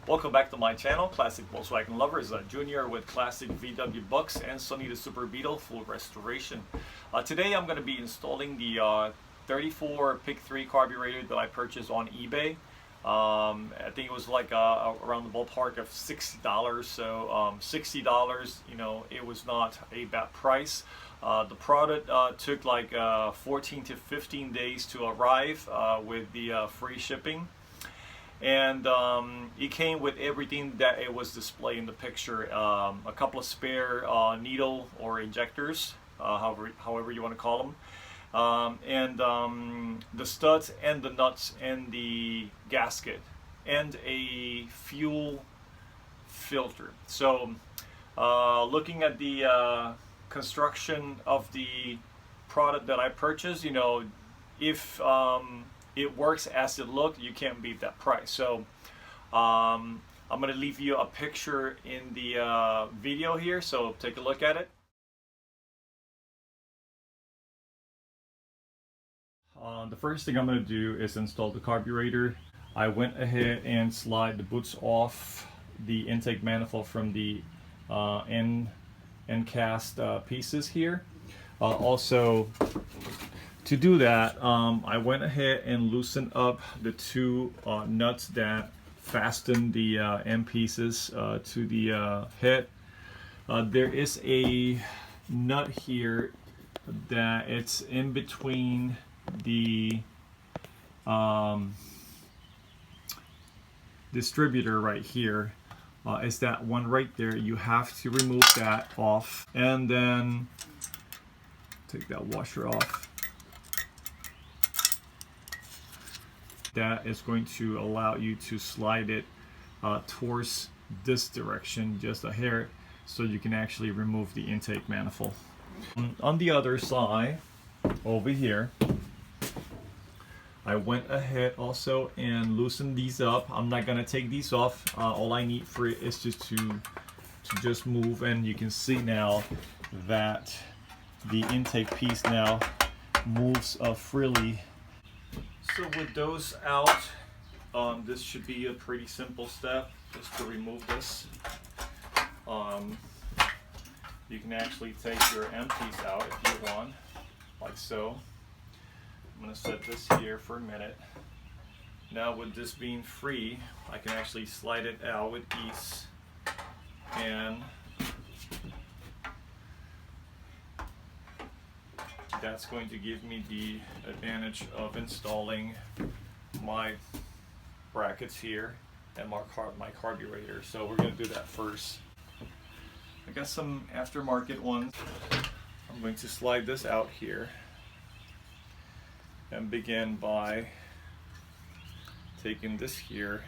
Welcome back to my channel, Classic Volkswagen Lovers. Junior with Classic VW Bucks and Sonny the Super Beetle full restoration. Today I'm going to be installing the 34 pict 3 carburetor that I purchased on eBay. I think it was like around the ballpark of $60. So $60, you know, it was not a bad price. The product took like 14 to 15 days to arrive with the free shipping. And it came with everything that it was displayed in the picture. A couple of spare needle or injectors, however you want to call them, and the studs and the nuts and the gasket and a fuel filter. So looking at the construction of the product that I purchased, you know, if it works as it looked, you can't beat that price. So I'm going to leave you a picture in the video here, so take a look at it. The first thing I'm going to do is install the carburetor. I went ahead and slide the boots off the intake manifold from the end cast pieces here. Also, to do that, I went ahead and loosened up the two nuts that fasten the end pieces to the head. There is a nut here that it's in between the distributor right here. Is that one right there. You have to remove that off and then take that washer off. That is going to allow you to slide it towards this direction just a hair, so you can actually remove the intake manifold. On the other side over here, I went ahead also and loosened these up. I'm not gonna take these off. All I need for it is just to just move, and you can see now that the intake piece now moves freely. So with those out, this should be a pretty simple step, just to remove this. You can actually take your end piece out if you want, like so. I'm going to set this here for a minute. Now with this being free, I can actually slide it out with ease, and that's going to give me the advantage of installing my brackets here and my carburetor. So we're going to do that first. I got some aftermarket ones. I'm going to slide this out here and begin by taking this here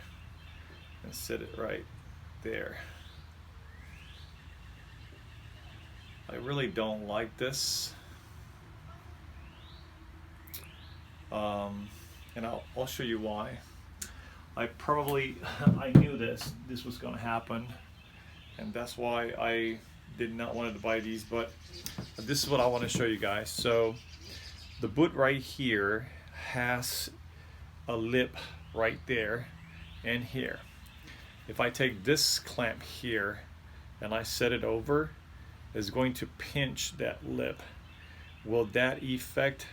and set it right there. I really don't like this. And I'll show you why. I knew this was going to happen, and that's why I did not want to buy these, but this is what I want to show you guys. So the boot right here has a lip right there and here. If I take this clamp here and I set it over, it's going to pinch that lip. Will that affect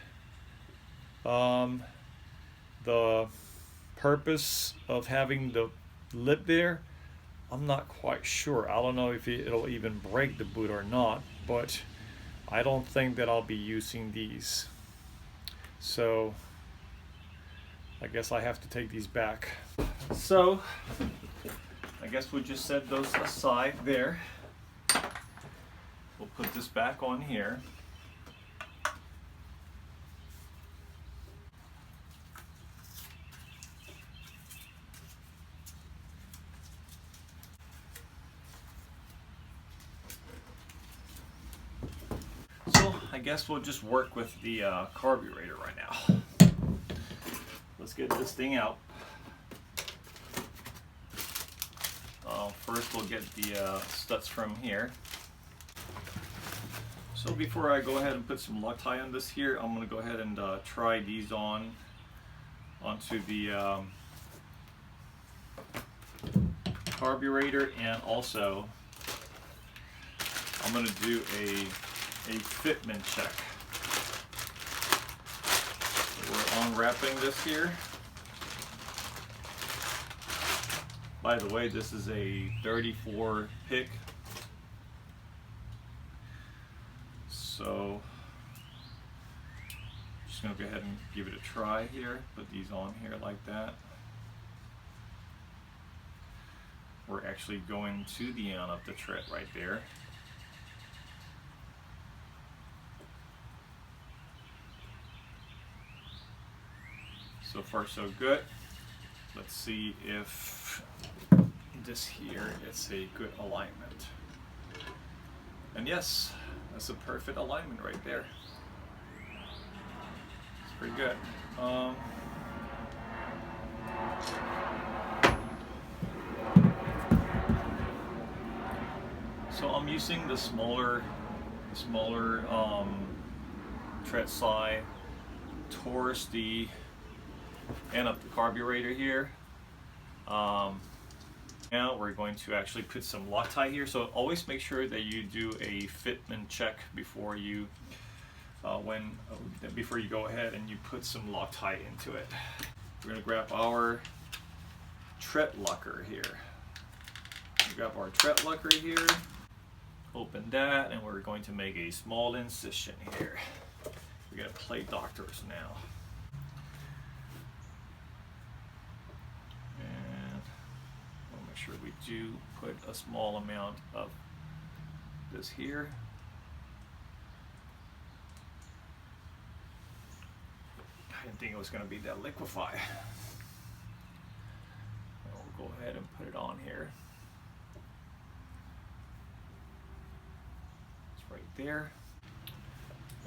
the purpose of having the lip there? I'm not quite sure. I don't know if it'll even break the boot or not, but I don't think that I'll be using these. So I guess I have to take these back. So I guess we'll just set those aside there. We'll put this back on here. So I guess we'll just work with the carburetor right now. Let's get this thing out. First we'll get the studs from here. So before I go ahead and put some Loctite on this here, I'm going to go ahead and try these onto the carburetor, and also I'm going to do a fitment check. We're unwrapping this here. By the way, this is a 34 pick. So just going to go ahead and give it a try here. Put these on here like that. We're actually going to the end of the tread right there. So far so good. Let's see if this here is a good alignment. And yes, that's a perfect alignment right there. It's pretty good. So I'm using the smaller tread side towards the end of the carburetor here. Now we're going to actually put some Loctite here. So always make sure that you do a fitment check before you before you go ahead and you put some Loctite into it. We're going to grab our tread locker here. Grab our tread locker here. Open that, and we're going to make a small incision here. We're going to play doctors now. And we'll make sure we do put a small amount of this here. I didn't think it was going to be that liquefied. We'll go ahead and put it on here. Right there,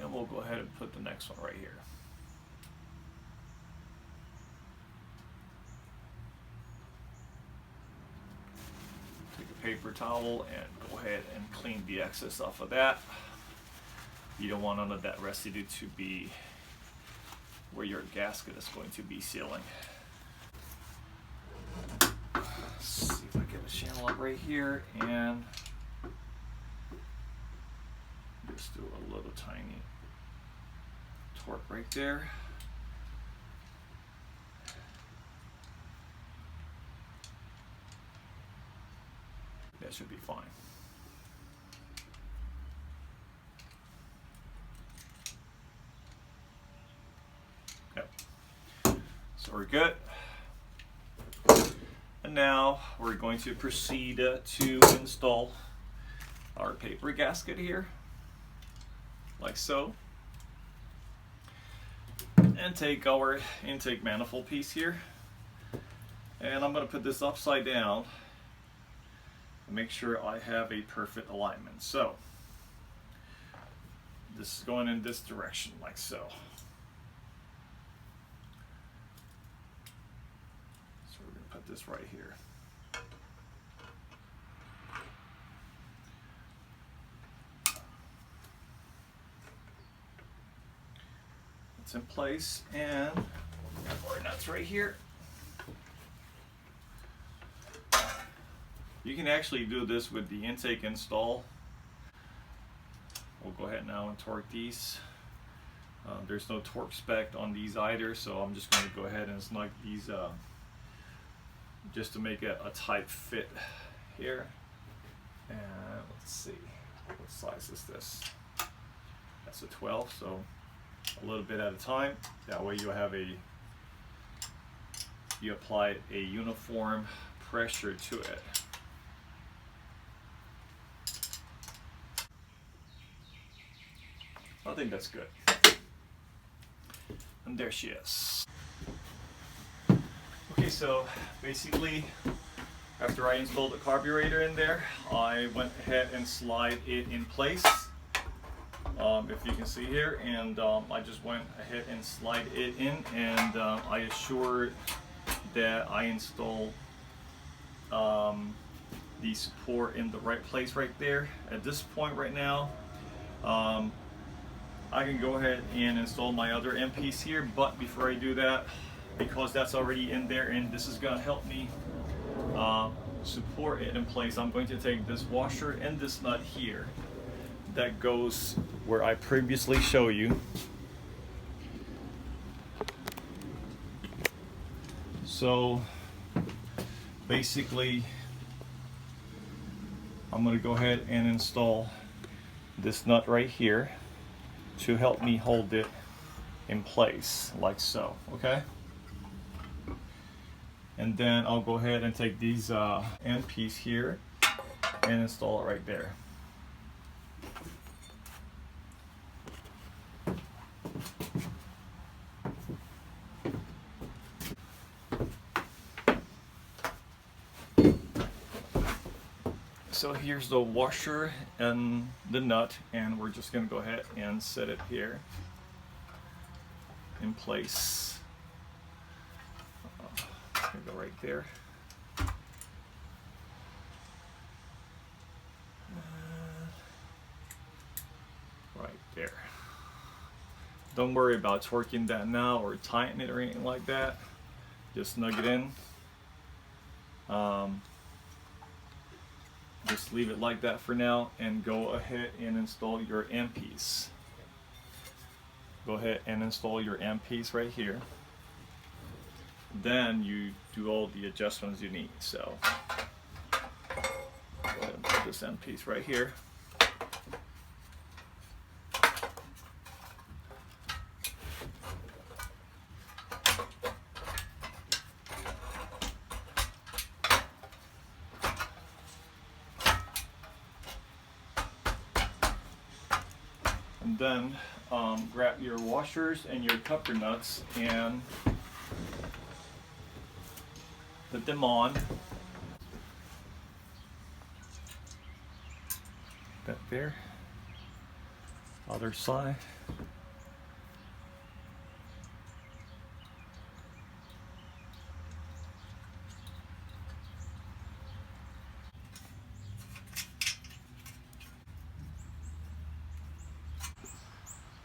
and we'll go ahead and put the next one right here. Take a paper towel and go ahead and clean the excess off of that. You don't want none of that residue to be where your gasket is going to be sealing. Let's see if I get a channel up right here, and just do a little tiny torque right there. That should be fine. Okay, so we're good. And now we're going to proceed to install our paper gasket here, like so, and take our intake manifold piece here, and I'm going to put this upside down and make sure I have a perfect alignment. So this is going in this direction, like so. So we're going to put this right here. It's in place, and we got our nuts right here. You can actually do this with the intake install. We'll go ahead now and torque these. There's no torque spec on these either, so I'm just going to go ahead and snug these just to make it a tight fit here. And let's see, what size is this? That's a 12, so a little bit at a time. That way you apply a uniform pressure to it. I think that's good. And there she is. Okay, so basically after I installed the carburetor in there, I went ahead and slide it in place. If you can see here, and I just went ahead and slide it in, and I assured that I install the support in the right place right there. At this point right now, I can go ahead and install my other end piece here, but before I do that, because that's already in there and this is going to help me support it in place, I'm going to take this washer and this nut here that goes where I previously showed you. So basically I'm going to go ahead and install this nut right here to help me hold it in place like so, okay? And then I'll go ahead and take these end piece here and install it right there. So here's the washer and the nut, and we're just going to go ahead and set it here in place. Gonna go right there. Right there. Don't worry about torquing that now or tightening it or anything like that. Just snug it in. Just leave it like that for now and go ahead and install your end piece. Go ahead and install your end piece right here. Then you do all the adjustments you need. So go ahead and put this end piece right here. And then grab your washers and your coupler nuts and put them on. That there. Other side.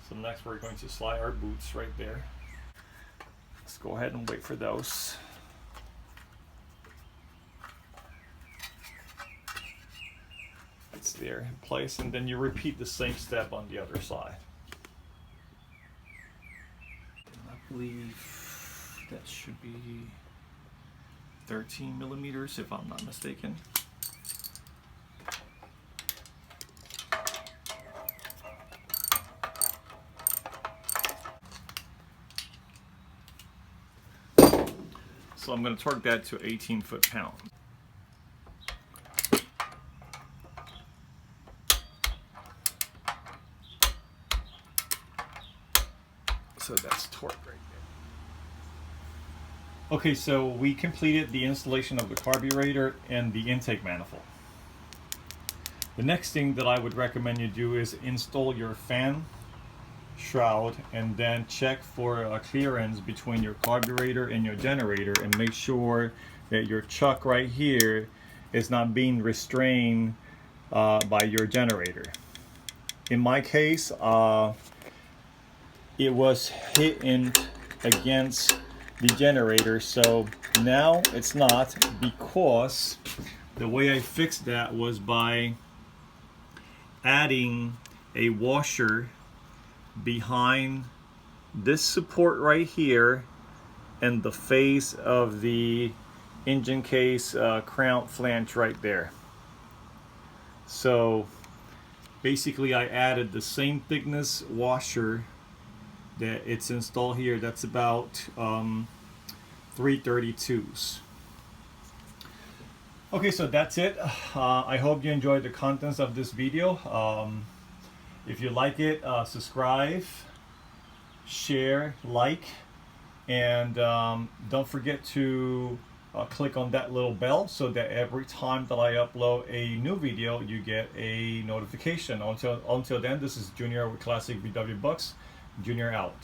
So next we're going to slide our boots right there. Let's go ahead and wait for those. It's there in place, and then you repeat the same step on the other side. I believe that should be 13 millimeters if I'm not mistaken. So I'm going to torque that to 18 foot-pounds. So that's torque right there. Okay, so we completed the installation of the carburetor and the intake manifold. The next thing that I would recommend you do is install your fan shroud and then check for a clearance between your carburetor and your generator, and make sure that your chuck right here is not being restrained by your generator. In my case, it was hitting against the generator, so now it's not, because the way I fixed that was by adding a washer behind this support right here and the face of the engine case crown flange right there. So basically I added the same thickness washer that it's installed here. That's about 332s. Okay, so that's it. I hope you enjoyed the contents of this video. If you like it, subscribe, share, like, and don't forget to click on that little bell so that every time that I upload a new video, you get a notification. Until then, this is Junior with Classic VW Bucks. Junior out.